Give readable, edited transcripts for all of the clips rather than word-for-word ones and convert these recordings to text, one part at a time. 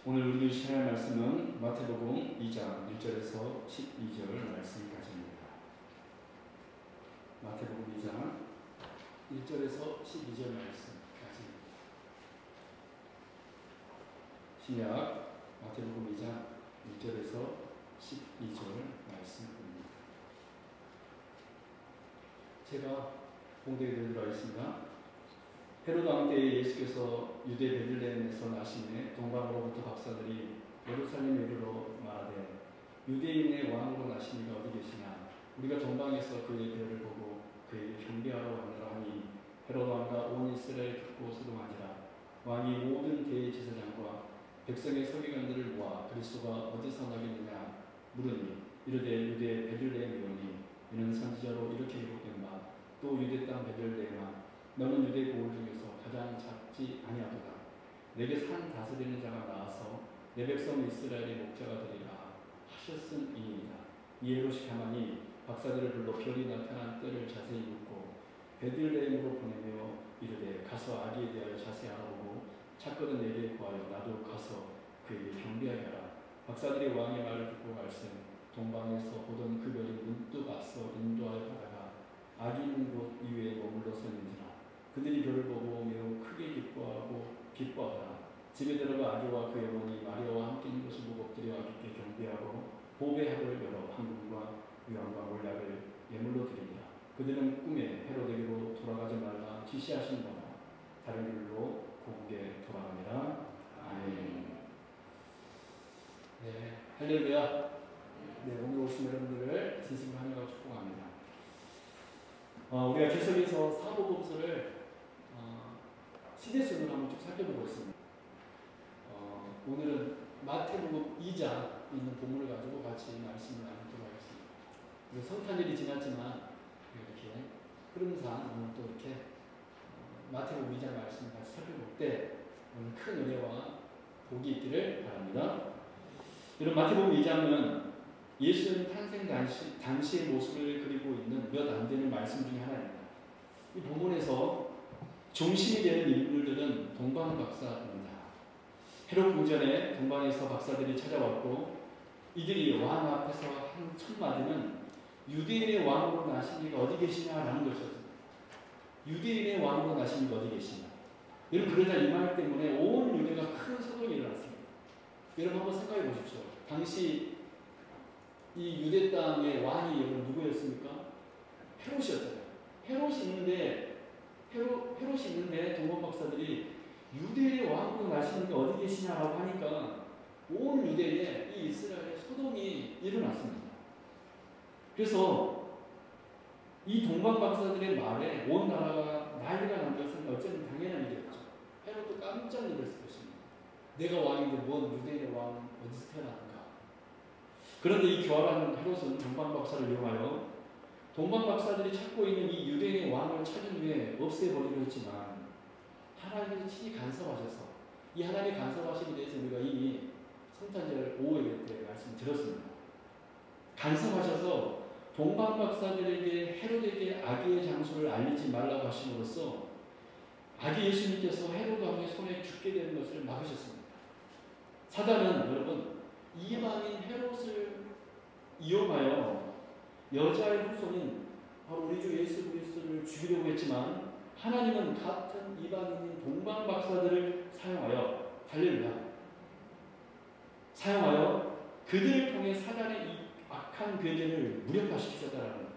오늘 우리가 시작할 말씀은 마태복음 2장 1절에서 12절 말씀까지입니다. 마태복음 2장 1절에서 12절 말씀까지. 시작. 마태복음 2장 1절에서 12절 말씀입니다. 제가 봉독해 드리도록 하겠습니다. 헤로드 왕 때에 예수께서 유대 베들레헴에서 나심에 동방으로부터 박사들이 예루살렘에 이르러 말하되 유대인의 왕으로 나시니가 어디 계시냐? 우리가 동방에서 그의 별을 보고 그에게 경배하러 왔노라 하니 헤로드 왕과 온 이스라엘 듣고 소동하니라. 왕이 모든 대제사장과 백성의 서기관들을 모아 그리스도가 어디서 나겠느냐 물으니 이르되 유대 베들레헴이오니 이는 선지자로 이렇게 기록된 바 또 유대 땅 베들레헴아 너는 유대 고을 중에서 가장 작지 아니하도다. 내게 산 다스리는 자가 나와서 내 백성 이스라엘의 목자가 되리라 하셨음이니이다. 이에로시 가만히 박사들을 불러 별이 나타난 때를 자세히 묻고 베들레헴으로 보내며 이르되 가서 아기에 대하여 자세히 알아보고 찾거든 내게 구하여 나도 가서 그에게 경배하게 하라. 박사들이 왕의 말을 듣고 갈새 동방에서 보던 그 별이 문득 앞서 인도하여 가다가 아기 있는 곳 이외에 머물러 서는지라. 그들이 별을 보고 매우 크게 기뻐하더라. 집에 들어가 아기와 그의 어머니 마리아와 함께 있는 것을 보고 엎드려 아기께 경배하고 보배합을 열어 황금과 유황과 몰약을 예물로 드리니라. 그들은 꿈에 헤로데게로 돌아가지 말라 지시하신 바라. 다른 길로 고국에 돌아가니라. 아멘. 네, 할렐루야. 네, 오늘 오신 여러분들을 진심으로 환영하고 축복합니다. 우리가 계속해서 사복음서를 시대순으로 한번 쭉 살펴보고 있습니다. 오늘은 마태복음 2장 있는 본문을 가지고 같이 말씀을 나누도록 하겠습니다. 성탄절이 지났지만 이렇게 흐름상 오늘 또 이렇게 마태복음 2장 말씀을 같이 살펴볼 때 오늘 큰 은혜와 복이 있기를 바랍니다. 이런 마태복음 2장은 예수님 탄생 당시의 모습을 그리고 있는 몇 안 되는 말씀 중에 하나입니다. 이 본문에서 중심이 되는 인물들은 동방박사입니다. 헤롯 궁전에 동방에서 박사들이 찾아왔고 이들이 왕 앞에서 한 첫 마디는 유대인의 왕으로 나신 이가 어디 계시냐라는 것이었습니다. 유대인의 왕으로 나신 이가 어디 계시냐. 여러분 그러자 이 말 때문에 온 유대가 큰 소동이 일어났습니다. 여러분 한번 생각해 보십시오. 당시 이 유대 땅의 왕이 여러분 누구였습니까? 헤롯이었잖아요. 헤롯이 있는데 동방 박사들이 유대의 왕으로 나시는 게 어디 계시냐라고 하니까 온 유대에 이 이스라엘의 소동이 일어났습니다. 그래서 이 동방 박사들의 말에 온 나라가 난리가 난 것은 어쨌든 당연한 일이었죠. 헤롯도 깜짝 놀랐을 것입니다. 내가 왕인데 뭔 유대의 왕 어디서 태어났는가? 그런데 이 교활한 헤롯은 동방 박사를 이용하여 동방 박사들이 찾고 있는 이 유대인의 왕을 찾은 후에 없애버리려 했지만 하나님께서 친히 간섭하셔서 이 하나님의 간섭하심에 대해서 우리가 이미 성탄절 5일 때 말씀드렸습니다. 간섭하셔서 동방 박사들에게 헤롯에게 아기의 장소를 알리지 말라고 하심으로써 아기 예수님께서 헤롯 왕의 손에 죽게 되는 것을 막으셨습니다. 사단은 여러분 이방인 헤롯을 이용하여 여자의 후손인 바로 우리 주 예수 그리스도를 죽이려고 했지만 하나님은 같은 이방인인 동방 박사들을 사용하여 사용하여 그들을 통해 사단의 이 악한 괴계를 무력화시키셨다라는 겁니다.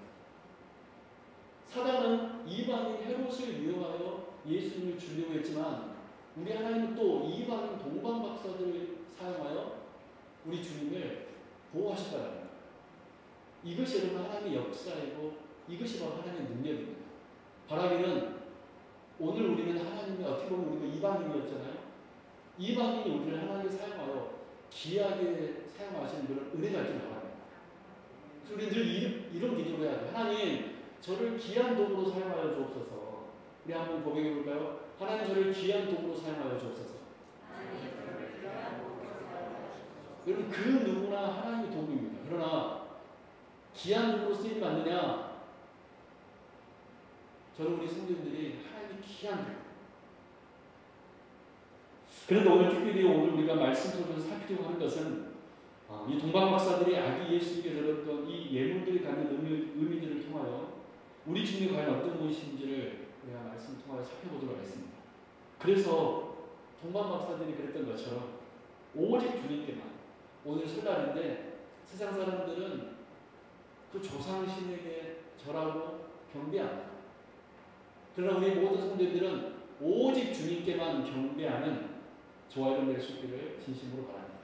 사단은 이방인 헤롯을 이용하여 예수님을 죽이려고 했지만 우리 하나님은 또 이방인 동방 박사들을 사용하여 우리 주님을 보호하셨다는 겁니다. 이것이 여러분 하나님의 역사이고 이것이 바로 하나님의 능력입니다. 바라기는 오늘 우리는 하나님이 어떻게 보면 우리가 이방인이었잖아요. 이방인이 우리를 하나님이 사용하여 귀하게 사용하시는 그런 은혜가 있기를 바랍니다. 그래서 우리는 늘 이런 기도를 해야 돼요. 하나님 저를 귀한 도구로 사용하여 주옵소서. 우리 한번 고백해 볼까요? 하나님 저를 귀한 도구로 사용하여 주옵소서. 여러분 그 누구나 하나님의 도구입니다. 그러나 귀한 도구로 쓰이지 않느냐? 저는 우리 성도님들이 하나님의 귀한 도구. 그런데 오늘 특별히 오늘 우리가 말씀 속에서 살피려고 하는 것은 이 동방 박사들이 아기 예수에게 들었던 이 예물들이 갖는 의미들을 통하여 우리 주님이 과연 어떤 분이신지를 우리가 말씀을 통하여 살펴보도록 하겠습니다. 그래서 동방 박사들이 그랬던 것처럼 오직 주님께만, 오늘 설날인데 세상 사람들은 그 조상신에게 절하고 경배합니다. 그러나 우리 모든 성도들은 오직 주님께만 경배하는 저와 여러분 될 수 있기를 진심으로 바랍니다.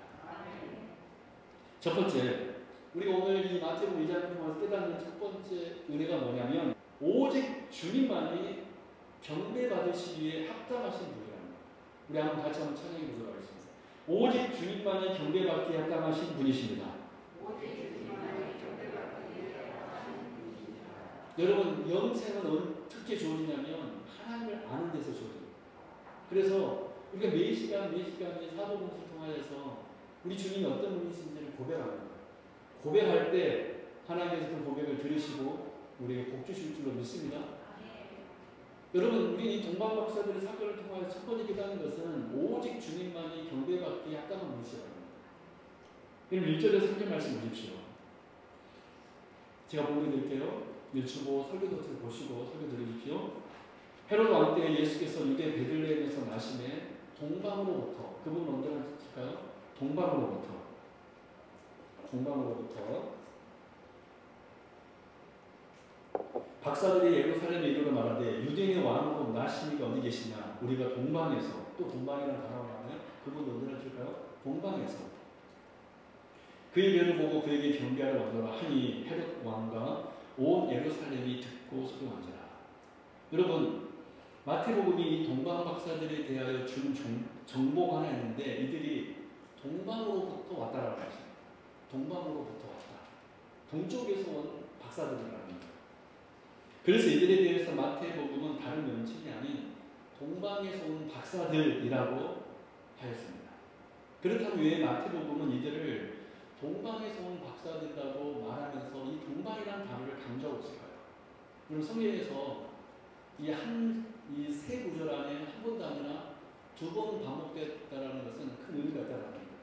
첫 번째, 우리가 오늘 이 마태복음 2장을 통해서 깨닫는 첫 번째 은혜가 뭐냐면 오직 주님만이 경배받으시기 위해 합당하신 분이랍니다. 우리 한번 같이 한번 찬양해 보도록 하겠습니다. 오직 주님만이 경배받기에 합당하신 분이십니다. 여러분, 영생은 어떻게 주어지냐면 하나님을 아는 데서 주어집니다. 그래서 우리가 매 시간에 사도공부를 통하여서 우리 주님이 어떤 분이신지를 고백합니다. 고백할 때 하나님께서 그 고백을 들으시고 우리에게 복 주실 줄로 믿습니다. 여러분, 우리 이 동방 박사들의 사건을 통하여 첫 번째 깨닫는 것은 오직 주님만이 경배받기에 합당한 분이시라는 겁니다. 그럼 1절에 3절 말씀 보십시오. 제가 보여드릴게요. 유튜브 설교 노트를 보시고 설교 들으십시오. 헤로드 왕 때 예수께서 유대 베들레헴에서 나심에 동방으로부터, 그분은 언제 나셨을까요? 동방으로부터 박사들이 예루살렘에 이르러 말하되 유대인의 왕으로 나시니가 어디 계시냐? 우리가 동방에서, 또 동방이라는 단어가 나오나요? 그분은 언제 나실까요? 동방에서. 그의 별을 보고 그에게 경배하러 오더라 하니 헤롯 왕과 온 예루살렘이 듣고 소동한지라. 여러분, 마태복음이 동방 박사들에 대하여 준 정보가 하나 있는데 이들이 동방으로부터 왔다라고 하십니다. 동방으로부터 왔다. 동쪽에서 온 박사들이라는 거예요. 그래서 이들에 대해서 마태복음은 다른 명칭이 아닌 동방에서 온 박사들이라고 하였습니다. 그렇다면 왜 마태복음은 이들을 동방에서 온 박사들이라고 말하면서 이 동방이라는 단어를 강조하고 있을까요? 그럼 성경에서 이 세 구절 안에 한 번도 아니라 두 번 반복됐다라는 것은 큰 의미가 있다는 겁니다.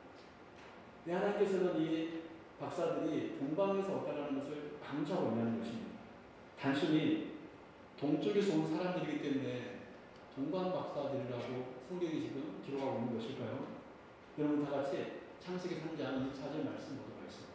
하나님께서는 이 박사들이 동방에서 왔다라는 것을 강조하고 있는 것입니다. 단순히 동쪽에서 온 사람들이기 때문에 동방 박사들이라고 성경이 지금 기록하고 있는 것일까요? 여러분 다 같이 창세기 3장 24절 말씀 보도록 하겠습니다.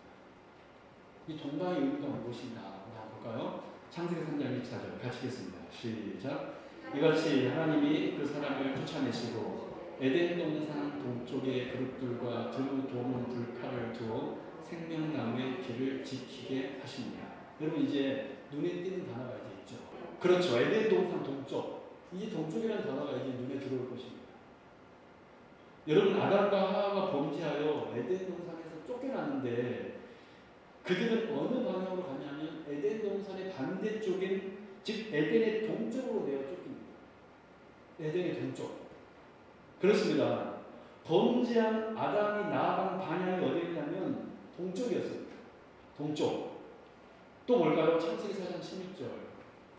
이 동방의 의미가 무엇인가 한번 볼까요? 창세기 3장 24절 같이 읽겠습니다. 시작. 이같이 하나님이 그 사람을 쫓아내시고 에덴 동산 동쪽에 그룹들과 두 도는 불칼을 두어 생명나무의 길을 지키게 하십니다. 여러분 이제 눈에 띄는 단어가 이제 있죠. 그렇죠. 에덴 동산 동쪽. 이 동쪽이라는 단어가 이제 눈에 들어올 것입니다. 여러분 아담과 하와가 범죄하여 에덴 동산에서 쫓겨났는데 그들은 어느 방향으로 갔냐면 에덴 동산의 반대쪽인 즉 에덴의 동쪽으로 내어 쫓깁니다. 에덴의 동쪽. 그렇습니다. 범죄한 아담이 나아간 방향이 어디였냐면 동쪽이었습니다. 동쪽. 또 뭘까요? 창세기 4장 16절.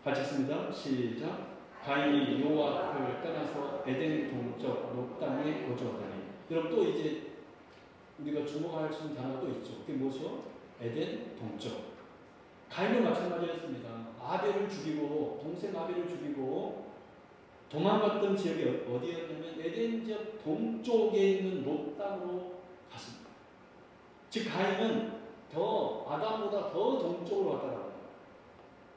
같이 읽습니다. 시작. 가인이 여호와 앞을 떠나서 에덴 동쪽 롯 땅에 거주하더니. 여러분 또 이제 우리가 주목할 수 있는 단어가 또 있죠. 그게 뭐죠? 에덴 동쪽. 가인도 마찬가지였습니다. 아벨을 죽이고 동생 아벨을 죽이고 도망갔던 지역이 어디였냐면 에덴 지역 동쪽에 있는 롯 땅으로 갔습니다. 즉 가인은 더 아담보다 더 동쪽으로 왔다라고 합니다.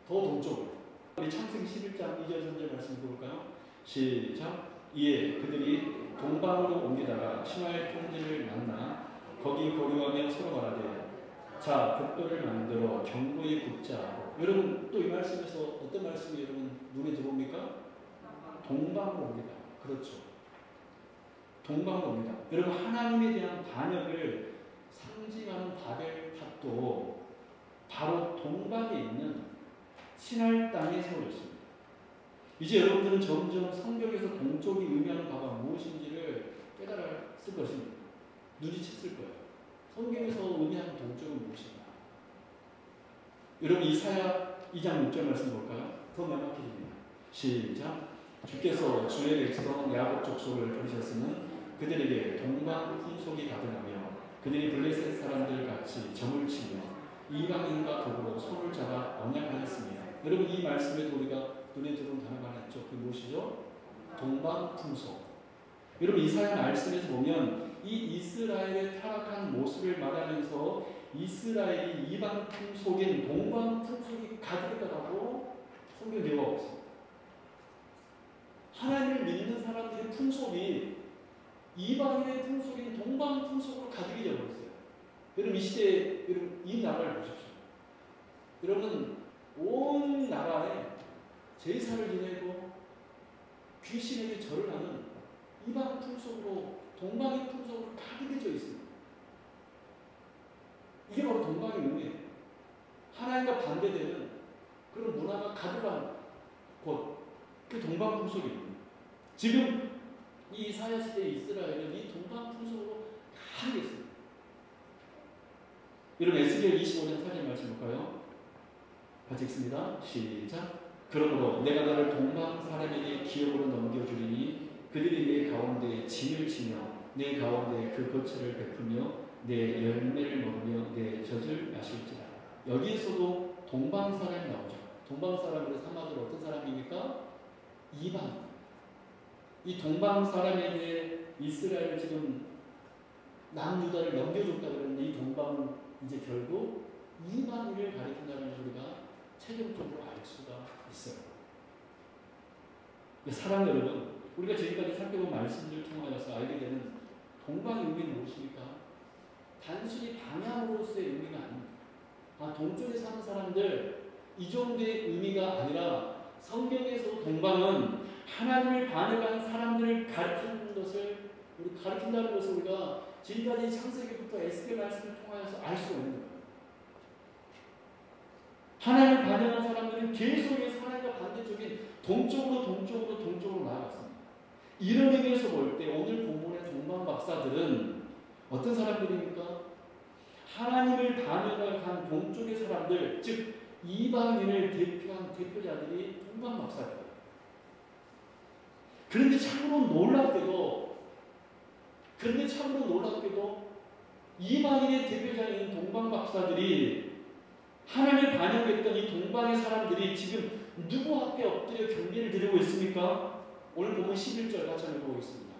더 동쪽으로. 우리 창세기 11장 2절 3절 말씀 볼까요? 시작. 이에 그들이 동방으로 옮기다가 시므알 평지를 만나 거기 거류하며 서로 말하되 자 벽돌을 만들어 견고히 굽자 하고. 여러분 또 이 말씀에서 어떤 말씀이 여러분 눈에 들어옵니까? 동방으로 옵니다. 그렇죠. 동방으로 옵니다. 여러분 하나님에 대한 반역을 상징하는 바벨탑도 바로 동방에 있는 시날 땅에 세워졌습니다. 이제 여러분들은 점점 성경에서 동쪽이 의미하는 바가 무엇인지를 깨달았을 것입니다. 눈치챘을 거예요. 성경에서 의미하는 동쪽은 무엇인가? 여러분 이사야 2장 6절 말씀 볼까요? 더 명확해집니다. 시작. 주께서 주의 백성 야곱 족속을 버리셨으면 그들에게 동방 풍속이 가득하며 그들이 블레셋 사람들 같이 점을 치며 이방인과 더불어 손을 잡아 언약하였습니다. 여러분 이 말씀에도 우리가 눈에 들어온 단어가 하나 있죠. 그게 무엇이죠? 동방 풍속. 여러분 이사야 말씀에서 보면 이 이스라엘의 타락한 모습을 말하면서 이스라엘이 이방 풍속인 동방 풍속이 가득하다고 성경 기록하고 있습니다. 하나님을 믿는 사람들의 풍속이 이방인의 풍속인 동방 풍속으로 가득히 되어버렸어요. 여러분 이 시대에 여러분 이 나라를 보십시오. 여러분 온 나라에 제사를 지내고 귀신에게 절을 하는 이방 풍속으로 동방의 풍속으로 가득해져 있습니다. 이게 바로 동방의 의미예요. 하나님과 반대되는 그런 문화가 가득한 곳, 그 동방 풍속입니다. 지금 이 이사야 시대 이스라엘은 이 동방 풍속으로 가득했습니다. 여러분 에스겔 25장 8절 말씀 볼까요? 같이 읽습니다. 시작. 그러므로 내가 너를 동방 사람에게 기업으로 넘겨주리니 그들이 내 가운데 진을 치며 내 가운데 그 거처를 베푸며 내 열매를 먹으며 내 젖을 마실지라. 여기에서도 동방 사람이 나오죠. 동방 사람으로 한마디로 어떤 사람입니까? 이방. 이 동방 사람에게 이스라엘 지금 남유다를 넘겨줬다 그러는데 이 동방은 이제 결국 이방인을 가리킨다는 우리가 최종적으로 알 수가 있어요. 사랑하는 여러분, 우리가 지금까지 살펴본 말씀들을 통하여서 알게 되는 동방의 의미는 무엇입니까? 단순히 방향으로서의 의미가 아닙니다. 동쪽에 사는 사람들 이 정도의 의미가 아니라 성경에서 동방은 하나님을 반역한 사람들을 가리키는 것을 가리킨다는 것을 우리가 지금까지 창세기부터 에스겔 말씀을 통하여서 알 수가 있는 거예요. 하나님을 반역한 사람들은 계속해서 하나님과 반대쪽인 동쪽으로 나아갔습니다. 이런 의미에서 볼 때 오늘 본문의 동방 박사들은 어떤 사람들입니까? 하나님을 반역한 동쪽의 사람들, 즉 이방인을 대표한 대표자들이 동방 박사들이에요. 그런데 참으로 놀랍게도 이방인의 대표자인 동방 박사들이 하나님을 반역했던 이 동방의 사람들이 지금 누구 앞에 엎드려 경배를 드리고 있습니까? 오늘 보면 11절 같이 읽고 있습니다.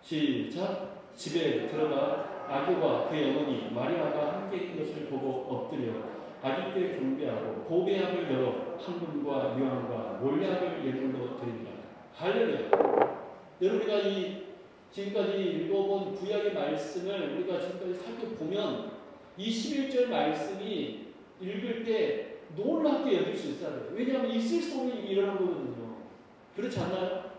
시작. 집에 들어가 아기와 그의 어머니 마리아가 함께 있는 것을 보고 엎드려 아기께 경배하고 보배함을 열어 황금과 유황과 몰약을 예물로 드립니다. 할렐루야. 여러분 우리가 지금까지 읽어본 구약의 말씀을 우리가 지금까지 살펴보면 이 11절 말씀이 읽을 때 놀랍게 여길 수 있어야 돼요. 왜냐하면 있을 수 없는 일이 일어난 거거든요. 그렇지 않나요?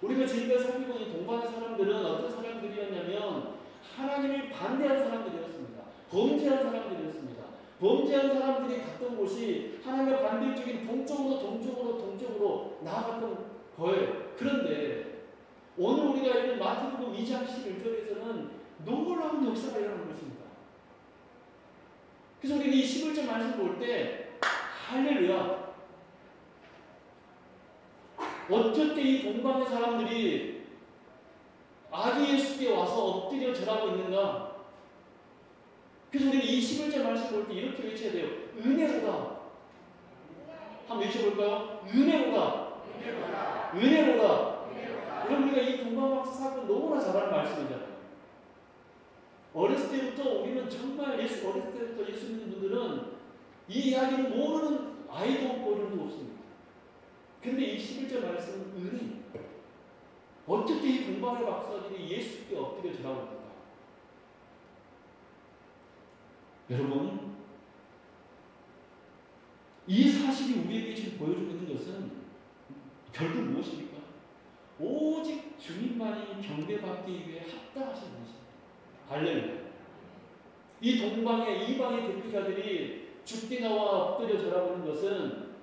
우리가 지금까지 살펴본 이 동방의 사람들은 어떤 사람들이었냐면 하나님을 반대한 사람들이었습니다. 범죄한 사람들이었습니다. 범죄한 사람들이 갔던 곳이 하나님과 반대쪽인 동쪽으로 나아갔던 거예요. 그런데 오늘 우리가 읽은 마태복음 2장 11절에서는 놀라운 역사가 일어나는 것입니다. 그래서 우리가 이 11절 말씀 볼 때 할렐루야. 어떻게 이 동방의 사람들이 아기 예수께 와서 엎드려 절하고 있는가? 그래서 우리가 이 11절 말씀 볼 때 이렇게 외쳐야 돼요. 은혜로다. 한번 외쳐볼까요? 은혜로다. 그럼 우리가 이 동방박사 사건 너무나 잘 아는 말씀이잖아요. 어렸을 때부터 우리는 정말 어렸을 때부터 예수 믿는 분들은 이 이야기를 모르는 아이도 없고 어른도 없습니다. 근데 이 11절 말씀은 은혜. 어떻게 이 동방의 박사들이 예수께 엎드려 절하고 있는가? 여러분, 이 사실이 우리에게 지금 보여주고 있는 것은 결국 무엇입니까? 오직 주님만이 경배받기 위해 합당하신 분이십니다. 할렐루야. 이 동방의 이방의 대표자들이 죽게 나와 엎드려 절하고 있는 것은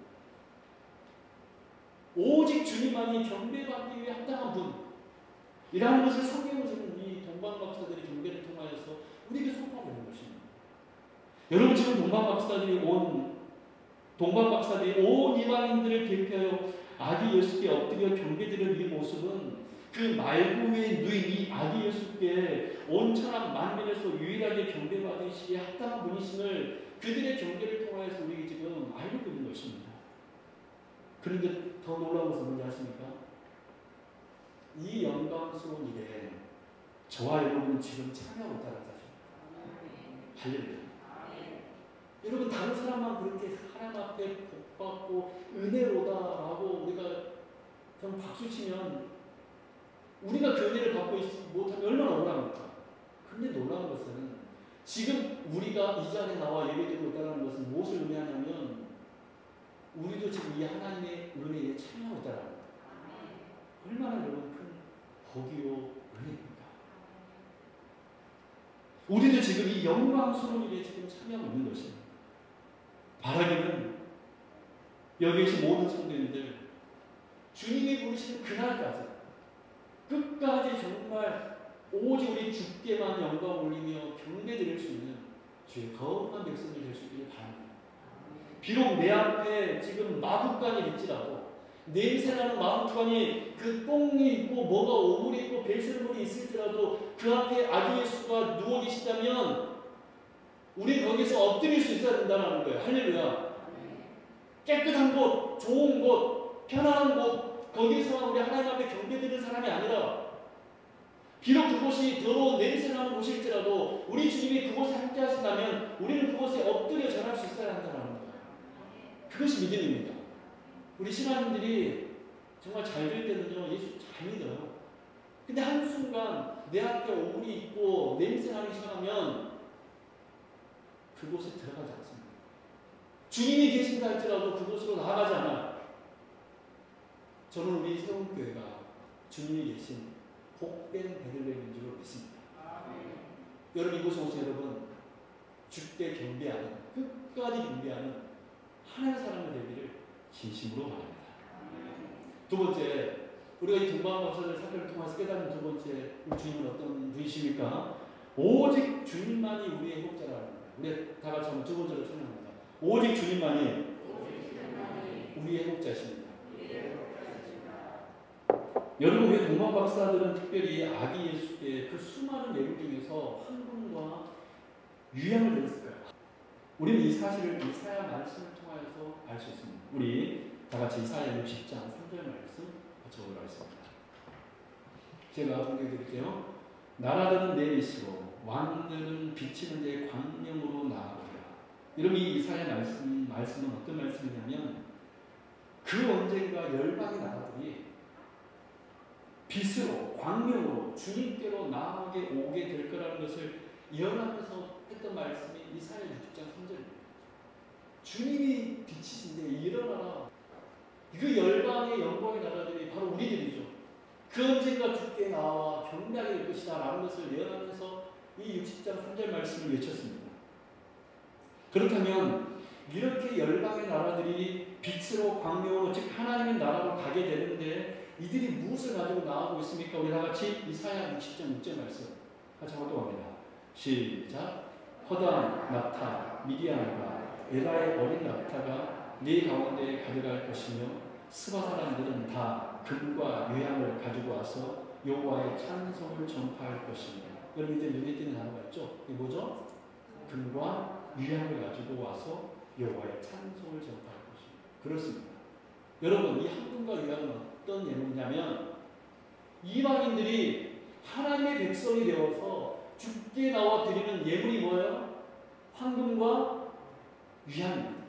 오직 주님만이 경배받기 위해 합당한 분이라는 것을 성경으로 지금 이 동방 박사들의 경배를 통하여서 우리에게 선포하고 있는 것입니다. 여러분 지금 동방 박사들이 온 이방인들을 대표하여 아기 예수께 엎드려 경배드리는 이 모습은 그 말구의 누이 아기 예수께 온천한 만민에서 유일하게 경배받으시기에 합당한 분이심을 그들의 경배를 통하여서 우리 지금 알고 있는 것입니다. 그런데 더 놀라운 것은 뭔지 아십니까? 이 영광스러운 일에 저와 여러분은 지금 참여하고 있다는 사실입니다. 할렐루야. 여러분 다른 사람만 그렇게 하나님 앞에 복받고 은혜로다라고 우리가 그냥 박수치면 우리가 그 은혜를 받고 못하면 얼마나 억울합니까? 그런데 놀라운 것은 지금 우리가 이 자리에 나와 예배드리고 있다는 것은 무엇을 의미하냐면 우리도 지금 이 하나님의 은혜에 참여하고 있다는 겁니다. 얼마나 여러분 큰 복이요 은혜입니다. 우리도 지금 이 영광스러운 일에 지금 참여하고 있는 것입니다. 바라기는 여기 계신 모든 성도님들 주님이 부르시는 그날까지 끝까지 정말 오직 우리 주께만 영광 올리며 경배드릴 수 있는 주의 거룩한 백성이 될 수 있기를 바랍니다. 비록 내 앞에 지금 마구간이 있지라도 냄새나는 마구간이 그 똥이 있고 뭐가 오물이 있고 배설물이 있을지라도 그 앞에 아기 예수가 누워 계시다면 우리 거기서 엎드릴 수 있어야 된다는 거예요. 할렐루야. 깨끗한 곳, 좋은 곳, 편안한 곳 거기서 우리 하나님 앞에 경배드리는 사람이 아니라 비록 그곳이 더러운 냄새나는 곳일지라도 우리 주님이 그곳에 함께 하신다면 우리는 그곳에 엎드려 절할 수 있어야 한다는 거예요. 그것이 믿음입니다. 우리 신앙인들이 정말 잘 될 때는요 예수 잘 믿어요. 근데 한순간 내 앞에 오물이 있고 냄새나기 시작하면 그곳에 들어가지 않습니다. 주님이 계신다 할지라도 그곳으로 나아가지 않아요. 저는 우리 세운교회가 주님이 계신 복된 베들레헴인 줄 믿습니다. 여러분 이곳에 오신 여러분 주께 경배하는 끝까지 경배하는 하나님의 사람이 되기를 진심으로 바랍니다. 두 번째 우리가 이 동방 박사들 사건을 통해서 깨닫는 두 번째 우리 주님은 어떤 분이십니까? 오직 주님만이 우리의 목자라는 거예요. 우리 다 같이 한번 두 번째로 찬양합니다. 오직 주님만이 우리의 목자십니다. 여러분 왜 동방 박사들은 특별히 아기 예수께 그 수많은 예물 중에서 한 분과 유양을 드렸을까요? 우리는 이 사실을 이사야 말씀을 통하여서 알 수 있습니다. 우리 다 같이 이사야 60장 3절 말씀 같이 보도록 하겠습니다. 제가 공개해 드릴게요. 나라들은 내 빛으로 왕들은 비치는 데 광명으로 나아오리라. 여러분 이 이사야 말씀은 어떤 말씀이냐면 그 언젠가 열방의 나라들이 빛으로 광명으로 주님께로 나아가게 오게 될 거라는 것을 예언하면서 했던 말씀이 이사야 60장 3절입니다. 주님이 빛이신데 일어나라. 그 열방의 영광의 나라들이 바로 우리들이죠. 그 언젠가 주께 나와 경배하게 될 것이다 라는 것을 예언하면서 이 60장 3절 말씀을 외쳤습니다. 그렇다면 이렇게 열방의 나라들이 빛으로 광명으로 즉 하나님의 나라로 가게 되는데 이들이 무엇을 가지고 나오고 있습니까? 우리 다 같이 이사야 60장 6절 말씀 같이 합독합니다. 시작. 허다한 낙타 미디안과 에라의 어린 낙타가 네 가운데 가져갈 것이며 스바 사람들은 다 금과 유향을 가지고 와서 여호와의 찬송을 전파할 것입니다. 여러분 이제 눈에 띄는 단어가 있죠? 이게 뭐죠? 금과 유향을 가지고 와서 여호와의 찬송을 전파할 것입니다. 그렇습니다. 여러분 이 황금과 유향은 어떤 예물이냐면 이방인들이 하나님의 백성이 되어서 주께 나와 드리는 예물이 뭐예요? 황금과 유향입니다.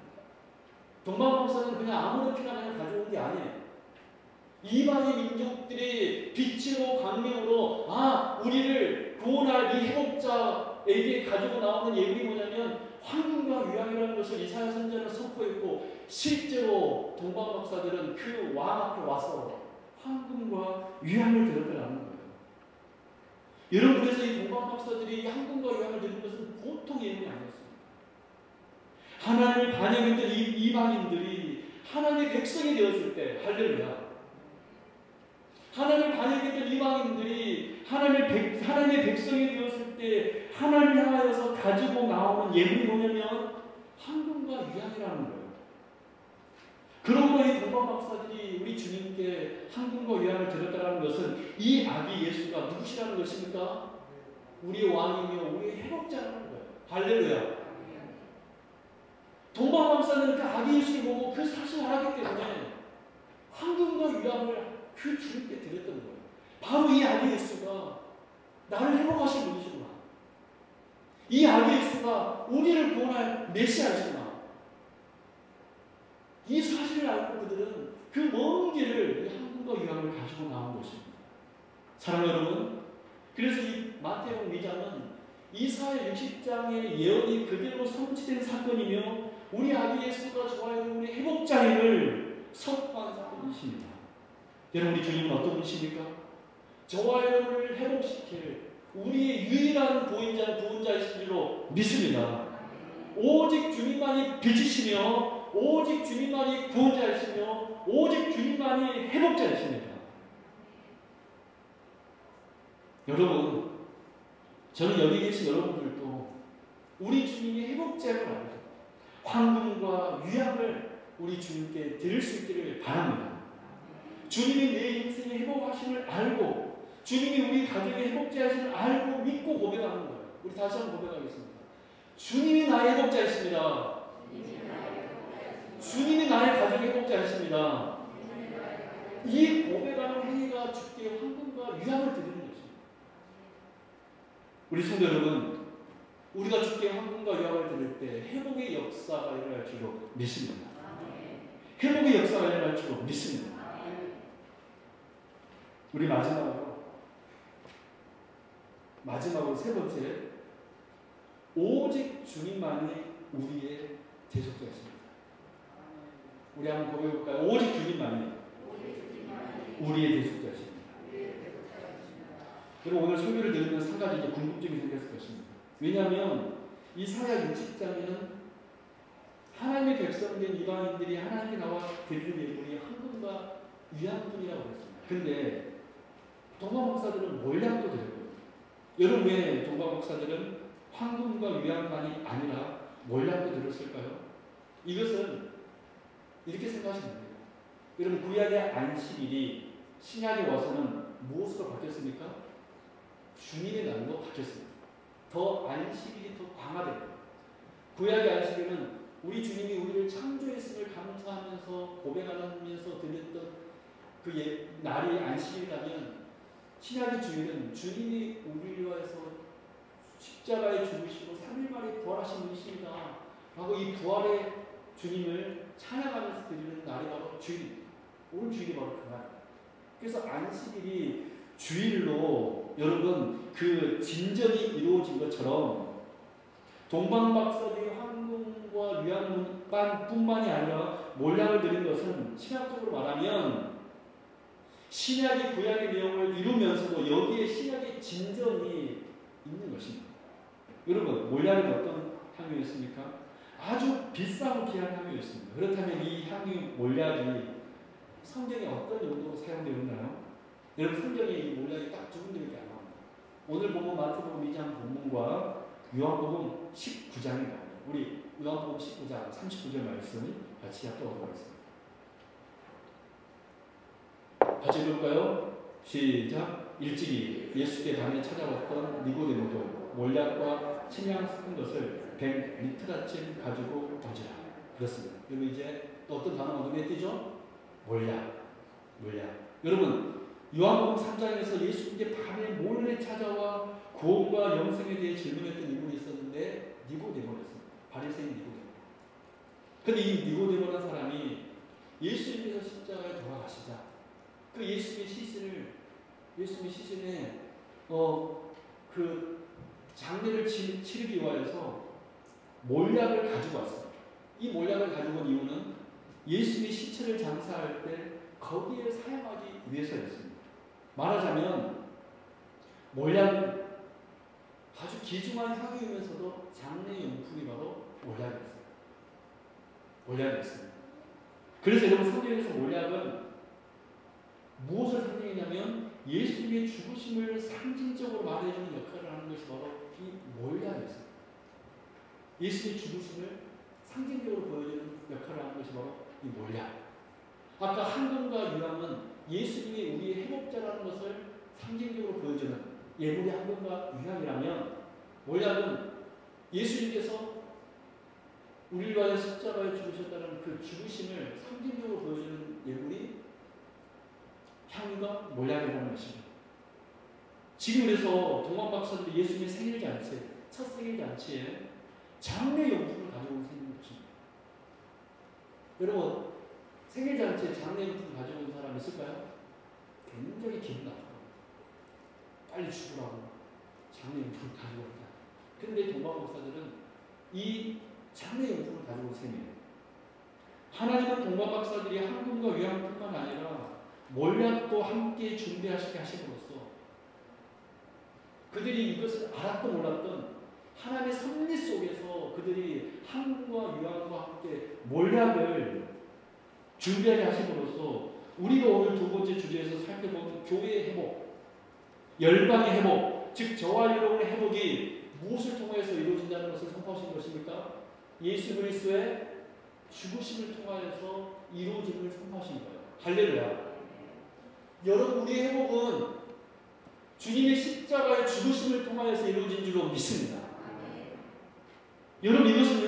동방박사는 그냥 아무렇게나 그냥 가져온 게 아니에요. 이방의 민족들이 빛으로 광명으로 우리를 구원할 이 해복자에게 가지고 나오는 예물이 뭐냐면 황금과 유향이라는 것을 이사야 선지자는 선포했고 실제로 동방박사들은 그 왕 앞에 와서 황금과 유향을 드렸더라는 거예요. 여러분 그래서 이 동방박사들이 황금과 유향을 드리는 것은 보통 예물이 아니었습니다. 하나님을 반영했던 이방인들이 하나님의 백성이 되었을 때 할렐루야. 하나님을 반영했던 이방인들이 하나님의 백성이 되었을 때 하나님을 향하여서 가지고 나오는 예물이 뭐냐면 황금과 유향이라는 거예요. 그러므로 이 동방 박사들이 우리 주님께 황금과 유향을 드렸다는 것은 이 아기 예수가 누구시라는 것입니까? 우리의 왕이며 우리의 해법자라는 거예요. 할렐루야. 동방 박사는 그 아기 예수를 보고 그 사실을 알았기 때문에 황금과 유향을 그 주님께 드렸던 거예요. 바로 이 아기 예수가 나를 회복하신 분이시구나. 이 아기 예수가 우리를 구원할 메시아이시구나. 이 사실을 알고 그들은 그 먼 길을 황금과 유향을 가지고 나온 것입니다. 사랑하는 여러분, 그래서 이 마태복음 2장은 이사야 60장의 예언이 그대로 성취된 사건이며 우리 아기 예수가 좋아하는 우리 회복자임을 선포한 사건이십니다. 여러분, 우리 주님은 어떤 분이십니까? 저와 여러분을 회복시킬 우리의 유일한 구원자이신 줄로 믿습니다. 오직 주님만이 빛이시며 오직 주님만이 구원자이시며 오직 주님만이 회복자이십니다. 여러분, 저는 여기 계신 여러분들도 우리 주님이 회복자임을 알고 황금과 유향을 우리 주님께 드릴 수 있기를 바랍니다. 주님이 내 인생의 회복하심을 알고 주님이 우리 가정의 회복자이심을 알고 믿고 고백하는 거예요. 우리 다시 한번 고백하겠습니다. 주님이 나의 회복자이십니다. 주님이 나의 가정의 회복자이십니다. 이 고백하는 행위가 주께 황금과 유향을 드리는 것입니다. 우리 성도 여러분, 우리가 주께 황금과 유향을 드릴 때 회복의 역사가 일어날 줄로 믿습니다. 회복의 역사가 일어날 줄로 믿습니다. 우리 마지막으로 세 번째, 오직 주님만이 우리의 대속자이십니다. 우리 한번 고백해볼까요? 오직 주님만이 우리의 대속자이십니다. 그리고 오늘 설교를 들으면서 한 가지 궁금증이 생겼을 것입니다. 왜냐하면 이사야 60장에는 하나님의 백성된 이방인들이 하나님께 나와 드리는 예물이 황금과 유향분이라고 했습니다. 근데 동방 목사들은 몰약도 드렸거든요. 여러분, 왜 동방 목사들은 황금과 유향만이 아니라 몰약도 드렸을까요? 이것은 이렇게 생각하시면 돼요. 여러분, 구약의 안식일이 신약에 와서는 무엇으로 바뀌었습니까? 주님의 날로 바뀌었습니다. 더 안식일이 더 강화됩니다. 구약의 안식일은 우리 주님이 우리를 창조했음을 감사하면서 고백하면서 드렸던 그 날이 안식일이라면, 신약의 주일은 주님이 우리를 위해서 십자가에 죽으시고 3일 만에 부활하신 분이십니다 라고 이 부활의 주님을 찬양하면서 드리는 날이 바로 주일입니다. 오늘 주일이 바로 그 날입니다. 그래서 안식일이 주일로 여러분 그 진전이 이루어진 것처럼 동방 박사들이 황금과 유향뿐만이 아니라 몰약을 드린 것은 신학적으로 말하면 신약이 구약의 내용을 이루면서도 여기에 신약의 진전이 있는 것입니다. 여러분, 몰약은 어떤 향유였습니까? 아주 비싸고 귀한 향유였습니다. 그렇다면 이 향유 몰약이 성경에 어떤 용도로 사용되어 있나요? 여러분, 성경에 이 몰약이 딱 두 군데밖에 안 나옵니다. 오늘 본문 마태복음 2장 본문과 요한복음 19장이 나옵니다. 우리 요한복음 19장 39절 말씀 같이 합독하도록 하겠습니다. 같이 읽을까요? 시작. 일찍이 예수께 밤에 찾아왔던 니고데모도 몰약과 침향 섞은 것을 100리터라쯤 가지고 오지라. 그렇습니다. 여러분, 이제 또 어떤 단어가 눈에 띄죠? 몰약. 여러분, 요한복음 3장에서 예수님께 밤에 몰래 찾아와 구원과 영생에 대해 질문했던 인물이 있었는데 니고데모였습니다. 바리새인 니고데모. 그런데 이 니고데모라는 사람이 예수님께서 십자가에 돌아가시자 그 예수님의 시신에 그 장례를 치르기 위해서 몰약을 가지고 왔어요. 이 몰약을 가지고 온 이유는 예수님의 시체를 장사할 때 거기에 사용하기 위해서였습니다. 말하자면 몰약은 아주 귀중한 향유이면서도 장례 용품이 바로 몰약이었습니다. 그래서 여러분, 성경에서 몰약은 무엇을 상징했냐면 예수님의 죽으심을 상징적으로 말해주는 역할을 하는 것이 바로 이 몰약이었습니다. 예수님의 죽으심을 상징적으로 보여주는 역할을 하는 것이 바로 이 몰약. 아까 황금과 유황은 예수님이 우리의 회복자라는 것을 상징적으로 보여주는 예물이 황금과 유황이라면, 뭐냐면 예수님께서 우리를 위하여 십자가에 죽으셨다는 그 죽으심을 상징적으로 보여주는 예물이 향과 몰약이라는 것입니다. 지금 그래서 동방 박사들이 예수님의 생일잔치, 첫 생일잔치에 장례용품을 가지고 온 생일인 것입니다. 여러분, 생일잔치에 장례용품을 가지고 온 사람 있을까요? 굉장히 기분 나쁠 겁니다. 빨리 죽으라고 장례용품을 가지고 온다. 근데 동방 박사들은 이 장례용품을 가지고 온 셈이에요. 하나님은 동방 박사들이 황금과 유황뿐만 아니라 몰약도 함께 준비하시게 하심으로써 그들이 이것을 알았던 몰랐던 하나님의 섭리 속에서 그들이 황금과 유황과 함께 몰약을 준비하게 하심으로써 우리가 오늘 두 번째 주제에서 살펴본 교회의 회복, 열방의 회복, 즉 저와 여러분의 회복이 무엇을 통해서 이루어진다는 것을 선포하신 것입니까? 예수 그리스도의 죽으심을 통하여서 이루어짐을 선포하신 거예요. 할렐루야. 여러분, 우리의 회복은 주님의 십자가의 죽으심을 통하여서 이루어진 줄로 믿습니다. 여러분, 이것은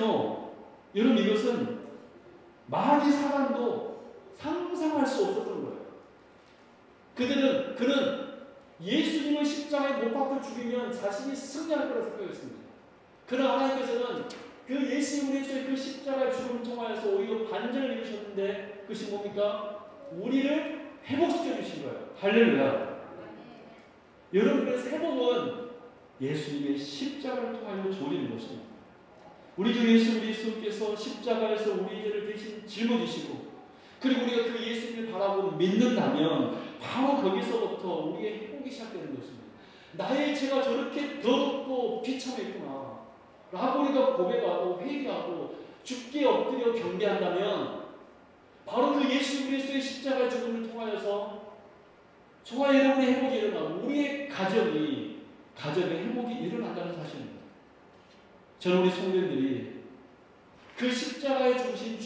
마귀 사단도 상상할 수 없었던 거예요. 그는 예수님을 십자가에 못 박혀 죽이면 자신이 승리할 거라 생각했습니다. 그러나 하나님께서는 그 예수 그리스도의 그 십자가의 죽음을 통하여서 오히려 반전을 이루셨는데, 그것이 뭡니까? 우리를 회복시켜 주신 거예요. 할렐루야. 여러분, 그래서 회복은 예수님의 십자가를 통하여 조리는 것입니다. 우리 주 예수 그리스도께서 십자가에서 우리 죄를 대신 짊어지시고, 그리고 우리가 그 예수님을 바라보고 믿는다면 바로 거기서부터 우리의 회복이 시작되는 것입니다. 나의 죄가 저렇게 더럽고 비참했구나 라고 우리가 고백하고 회개하고 죽게 엎드려 경배한다면 바로 그 예수 그리스도의 십자가의 죽음을 통하여서 저와 여러분의 회복이 일어나고 우리의 가정의 회복이 일어난다는 사실입니다. 저는 우리 성도들이 그 십자가에 주신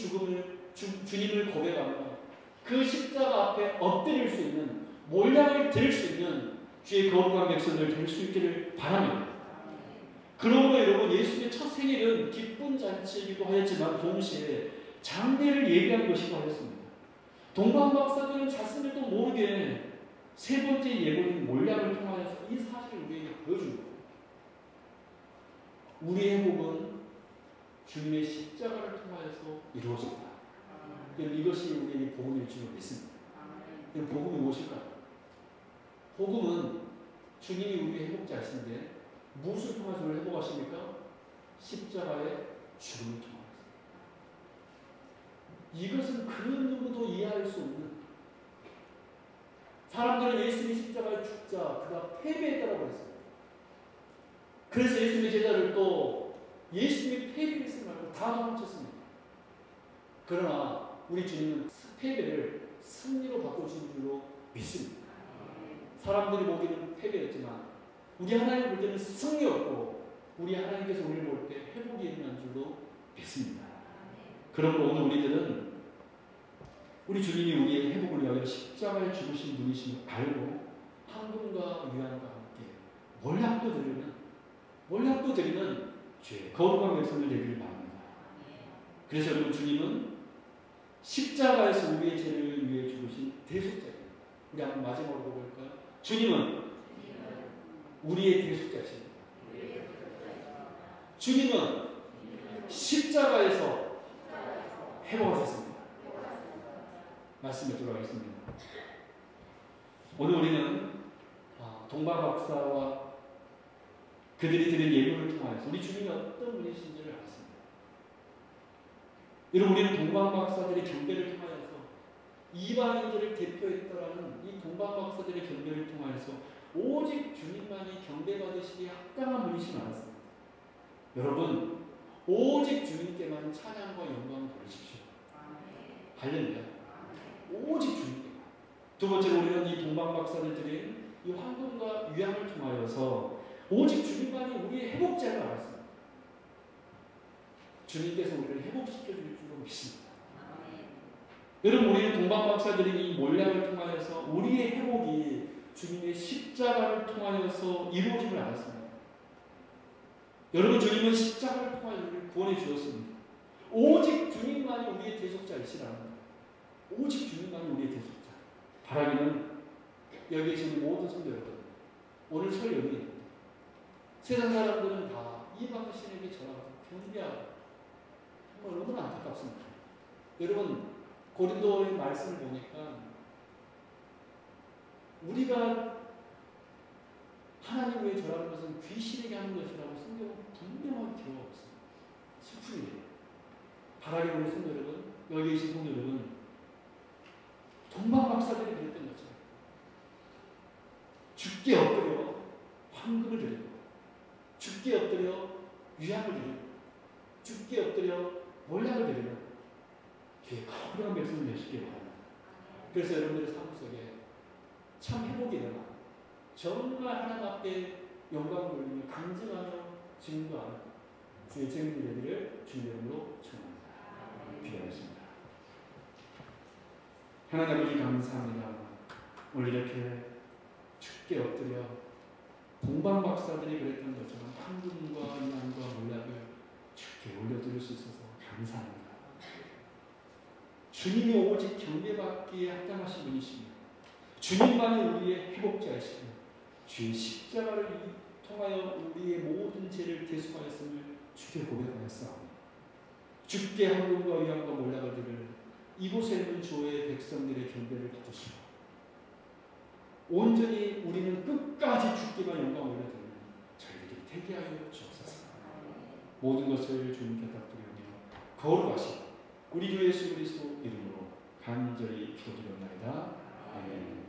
주님을 고백하며 그 십자가 앞에 엎드릴 수 있는, 몰약을 들 수 있는 주의 거룩한 백성들 될 수 있기를 바랍니다. 그러므로 여러분, 예수님의 첫 생일은 기쁜 잔치이기도 하였지만 동시에 장례를 예비한 것이기도 하였습니다. 동방 박사들은 자신들도 모르게 세 번째 예고인 몰약을 통하여서 이 사실을 우리에게 보여준 거예요. 우리의 회복은 주님의 십자가를 통하여서 이루어진다. 이것이 우리에게 복음일 줄 믿습니다. 복음이 무엇일까요? 복음은 주님이 우리의 회복자이신데 무엇을 통해서 우리를 회복하십니까? 십자가의 죽음을 통하여서. 이것은 그 누구도 이해할 수 없는, 사람들은 예수님이 십자가의 죽자, 그가 패배했다고 했습니다. 그래서 예수님의 제자를 또 예수님이 패배했을 말고 다 도망쳤습니다. 그러나 우리 주님은 패배를 승리로 바꿔주신 줄로 믿습니다. 사람들이 보기에는 패배였지만 우리 하나님 볼 때는 승리였고, 우리 하나님께서 우리를 볼 때 회복이 일어난 줄로 믿습니다. 그러므로 오늘 우리들은 우리 주님이 우리의 회복을 위하여 십자가에 죽으신 분이심을 알고 황금과 유황과 함께 몰약도 드리는 죄, 거룩한 백성들 되기를 바랍니다. 그래서 여러분, 주님은 십자가에서 우리의 죄를 위해 죽으신 대속자입니다. 우리 한번 마지막으로 볼까요? 주님은 우리의 대속자이십니다. 주님은 십자가에서 회복하셨습니다. 말씀에 들어가겠습니다. 오늘 우리는 동방 박사와 그들이 드린 예물을 통하여서 우리 주님이 어떤 분이신지를 알았습니다. 여러분, 우리는 동방 박사들의 경배를 통하여서 이방인들을 대표했더라는 이 동방 박사들의 경배를 통하여서 오직 주님만이 경배받으시기에 합당한 분이신 알았습니다. 여러분, 오직 주님께만 찬양과 영광을 돌리십시오. 할렐루야. 오직 주님께. 두 번째로 우리는 이 동방 박사들 드린 이 황금과 유황을 통하여서 오직 주님만이 우리의 회복자를 알았습니다. 주님께서 우리를 회복시켜 줄 줄로 믿습니다. 여러분, 우리는 동방박사들이 이 몰락을 통하여서 우리의 회복이 주님의 십자가를 통하여서 이루어짐을 알았습니다. 여러분, 주님은 십자가를 통하여 우리를 구원해 주었습니다. 오직 주님만이 우리의 대속자이시라는 거예요. 오직 주님만이 우리의 대속자. 바라기는 여기 계신 모든 성도 여러분, 오늘 설 연휴입니다. 세상 사람들은 다 이방인 신에게 전하고 경배하고 정말 너무나 안타깝습니다. 여러분, 고린도의 말씀을 보니까 우리가 하나님 외에 절하는 것은 귀신에게 하는 것이라고 성경은 분명하게 기록하고 있습니다. 슬픈 일이에요. 바라기 우리 성도 여러분, 여기 계신 성도 여러분, 동방박사들이 그랬던 것처럼 죽게 엎드려 황금을 드리고, 죽게 엎드려 위안을 드리고, 죽게 엎드려 몰락을 드리고, 거룩한 백성을 되시기 바랍니다. 그래서 여러분들의 삶 속에 참 회복이 일어나 정말 하나님 앞에 영광을 돌리며 간증하며 증거하는 주의 증인이 되기를 주님의 이름으로 축원합니다. 기도하겠습니다. 하나님 아버지 감사합니다. 오늘 이렇게 죽게 엎드려 동방박사들이 그랬던 것처럼 황금과 위안과 몰락을 죽게 올려드릴 수 있어서 감사합니다. 주님이 오직 경배받기에 합당하신 분이십니다. 주님만이 우리의 회복자이시며 주의 십자가를 통하여 우리의 모든 죄를 대속하였음을 주께 고백하였사옵니다. 주께 황금과 위안과 몰락을 드릴 이곳에 있는 주의 백성들의 경배를 받으시고 온전히 우리는 끝까지 주께만 영광을 올려드리는 저희들이 되게 하여 주옵소서. 모든 것을 주님께 답드리며 거룩하신 우리 주 예수 그리스도 이름으로 간절히 기도드렸나이다. 아멘.